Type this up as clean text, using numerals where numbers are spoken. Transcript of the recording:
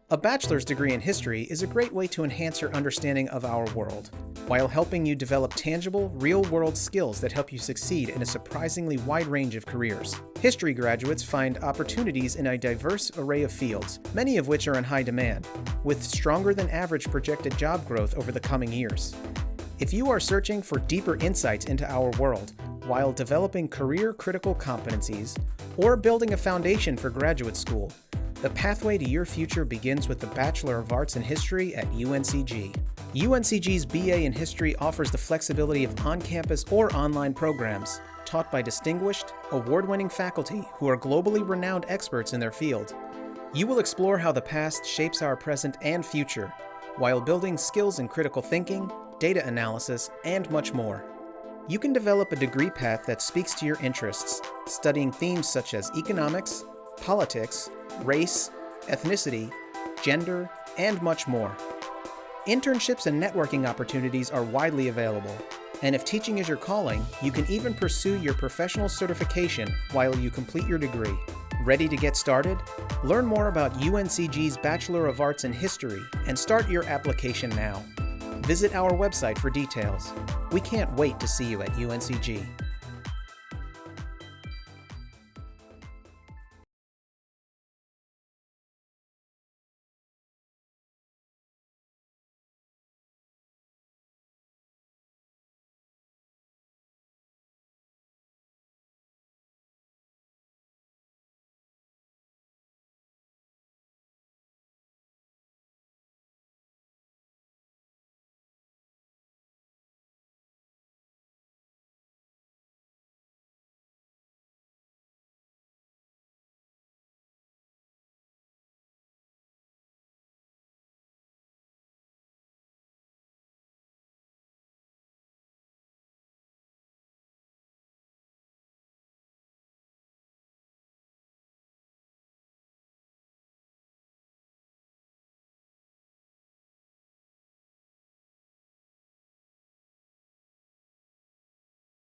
A bachelor's degree in history is a great way to enhance your understanding of our world, while helping you develop tangible, real-world skills that help you succeed in a surprisingly wide range of careers. History graduates find opportunities in a diverse array of fields, many of which are in high demand, with stronger than average projected job growth over the coming years. If you are searching for deeper insights into our world, while developing career-critical competencies, or building a foundation for graduate school, the pathway to your future begins with the Bachelor of Arts in History at UNCG. UNCG's BA in History offers the flexibility of on-campus or online programs, taught by distinguished, award-winning faculty who are globally renowned experts in their field. You will explore how the past shapes our present and future, while building skills in critical thinking, data analysis, and much more. You can develop a degree path that speaks to your interests, studying themes such as economics, politics, race, ethnicity, gender, and much more. Internships and networking opportunities are widely available, and if teaching is your calling, you can even pursue your professional certification while you complete your degree. Ready to get started? Learn more about UNCG's Bachelor of Arts in History and start your application now. Visit our website for details. We can't wait to see you at UNCG.